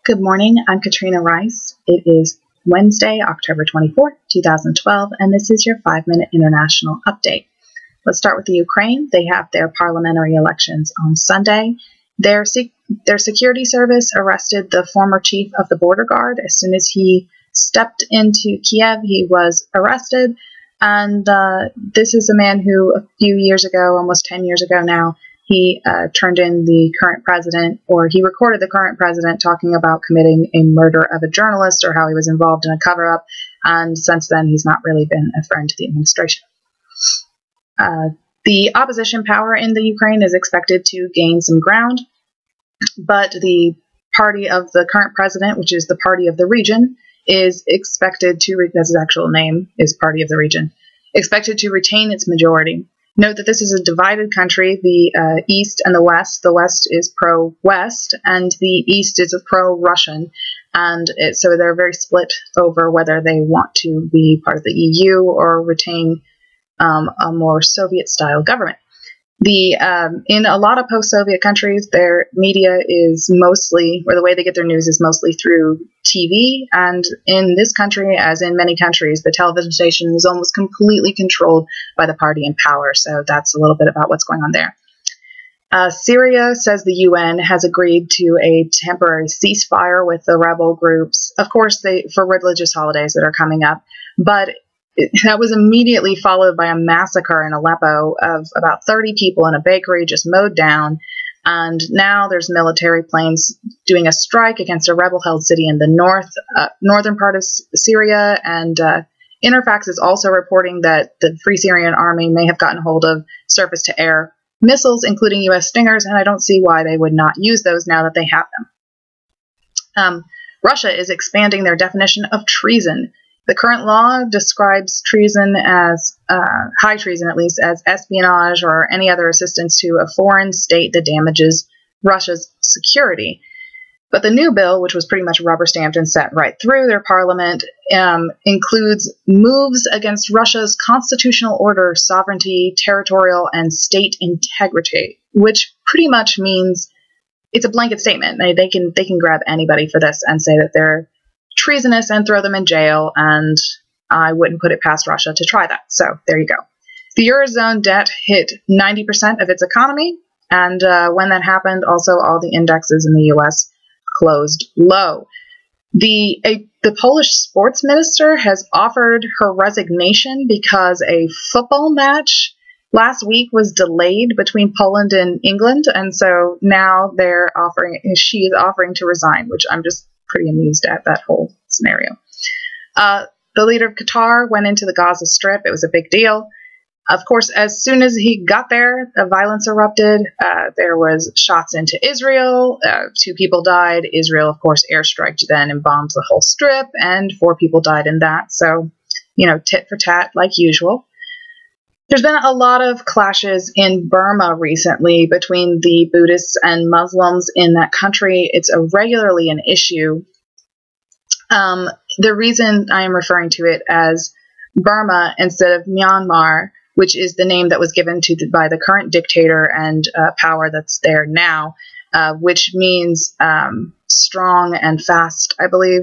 Good morning, I'm Katrina Rice. It is Wednesday, October 24th, 2012, and this is your 5-minute international update. Let's start with the Ukraine. They have their parliamentary elections on Sunday. Their security service arrested the former chief of the border guard. As soon as he stepped into Kiev, he was arrested. And this is a man who a few years ago, almost 10 years ago now, he turned in the current president, or he recorded the current president talking about committing a murder of a journalist or how he was involved in a cover-up. And since then, he's not really been a friend to the administration. The opposition power in the Ukraine is expected to gain some ground, but the party of the current president, which is the party of the region, is expected to, that's his actual name, is party of the region, expected to retain its majority. Note that this is a divided country, the East and the West. The West is pro-West, and the East is pro-Russian. And so they're very split over whether they want to be part of the EU or retain a more Soviet-style government. In a lot of post-Soviet countries, their media is mostly, or the way they get their news is mostly through TV. And in this country, as in many countries, the television station is almost completely controlled by the party in power. So that's a little bit about what's going on there. Syria says the UN has agreed to a temporary ceasefire with the rebel groups, of course, for religious holidays that are coming up. But that was immediately followed by a massacre in Aleppo of about 30 people in a bakery just mowed down. And now there's military planes doing a strike against a rebel-held city in the northern part of Syria. And Interfax is also reporting that the Free Syrian Army may have gotten hold of surface-to-air missiles, including U.S. Stingers, and I don't see why they would not use those now that they have them. Russia is expanding their definition of treason. The current law describes treason as, high treason at least, as espionage or any other assistance to a foreign state that damages Russia's security. But the new bill, which was pretty much rubber stamped and sent right through their parliament, includes moves against Russia's constitutional order, sovereignty, territorial, and state integrity, which pretty much means it's a blanket statement. They can grab anybody for this and say that they're treasonous and throw them in jail, and I wouldn't put it past Russia to try that. So there you go. The Eurozone debt hit 90% of its economy, and when that happened, also all the indexes in the U.S. closed low. The Polish sports minister has offered her resignation because a football match last week was delayed between Poland and England, and so now she is offering to resign, which I'm just pretty amused at that whole scenario. The leader of Qatar went into the Gaza Strip. It was a big deal. Of course, as soon as he got there, the violence erupted. There was shots into Israel. 2 people died. Israel, of course, airstriked then and bombed the whole strip, and 4 people died in that. So, tit for tat like usual. There's been a lot of clashes in Burma recently between the Buddhists and Muslims in that country. It's regularly an issue. The reason I am referring to it as Burma instead of Myanmar, which is the name that was given by the current dictator and power that's there now, which means strong and fast, I believe.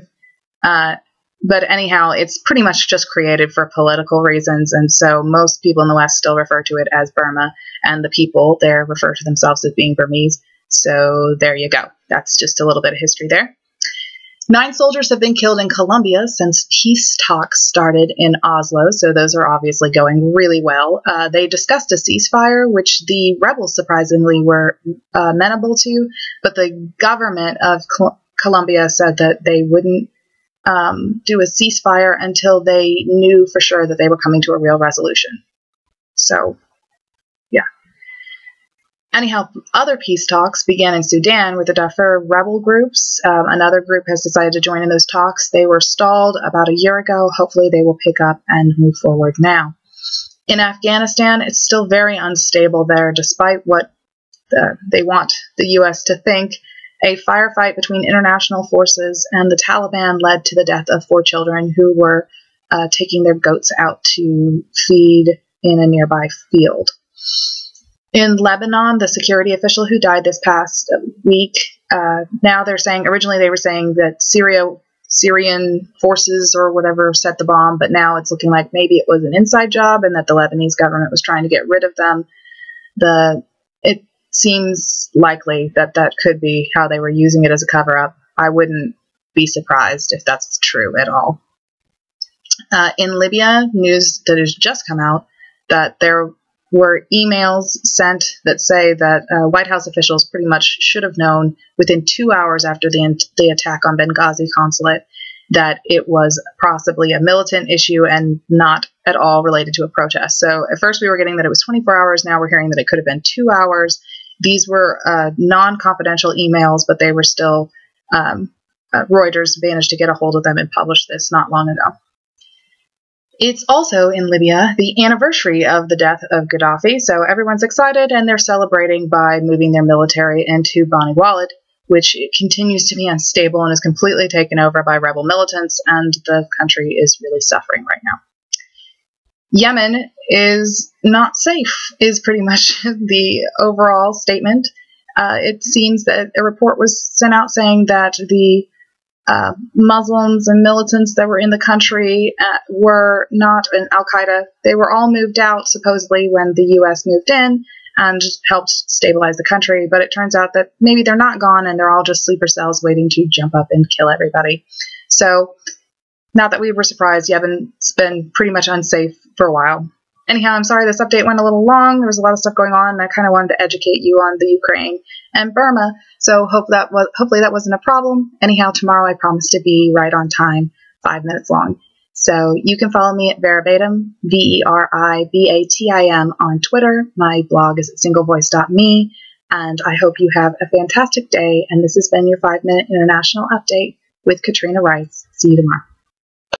But anyhow, it's pretty much just created for political reasons, and so most people in the West still refer to it as Burma, and the people there refer to themselves as being Burmese. So there you go. That's just a little bit of history there. 9 soldiers have been killed in Colombia since peace talks started in Oslo, so those are obviously going really well. They discussed a ceasefire, which the rebels surprisingly were amenable to, but the government of Colombia said that they wouldn't do a ceasefire until they knew for sure that they were coming to a real resolution. So, yeah. Anyhow, other peace talks began in Sudan with the Darfur rebel groups. Another group has decided to join in those talks. They were stalled about a year ago. Hopefully they will pick up and move forward now. In Afghanistan, it's still very unstable there, despite what they want the U.S. to think. A firefight between international forces and the Taliban led to the death of 4 children who were taking their goats out to feed in a nearby field. In Lebanon, the security official who died this past week now they're saying, originally they were saying that Syrian forces or whatever set the bomb, but now it's looking like maybe it was an inside job and that the Lebanese government was trying to get rid of them. It seems likely that that could be how they were using it as a cover-up. I wouldn't be surprised if that's true at all. In Libya, news that has just come out that there were emails sent that say that White House officials pretty much should have known within 2 hours after the attack on Benghazi consulate that it was possibly a militant issue and not at all related to a protest. So at first we were getting that it was 24 hours. Now we're hearing that it could have been 2 hours. These were non-confidential emails, but they were still, Reuters managed to get a hold of them and publish this not long ago. It's also in Libya the anniversary of the death of Gaddafi, so everyone's excited and they're celebrating by moving their military into Bani Walid, which continues to be unstable and is completely taken over by rebel militants, and the country is really suffering right now. Yemen is not safe, is pretty much the overall statement. It seems that a report was sent out saying that the Muslims and militants that were in the country were not in Al-Qaeda. They were all moved out, supposedly, when the U.S. moved in and helped stabilize the country. But it turns out that maybe they're not gone and they're all just sleeper cells waiting to jump up and kill everybody. So, not that we were surprised, Yemen's been pretty much unsafe for a while. Anyhow, I'm sorry this update went a little long. There was a lot of stuff going on, and I kind of wanted to educate you on the Ukraine and Burma. So hopefully that wasn't a problem. Anyhow, tomorrow I promise to be right on time, 5 minutes long. So you can follow me at Veribatim, Veribatim on Twitter. My blog is at singlevoice.me, and I hope you have a fantastic day. And this has been your 5-minute international update with Katrina Rice. See you tomorrow.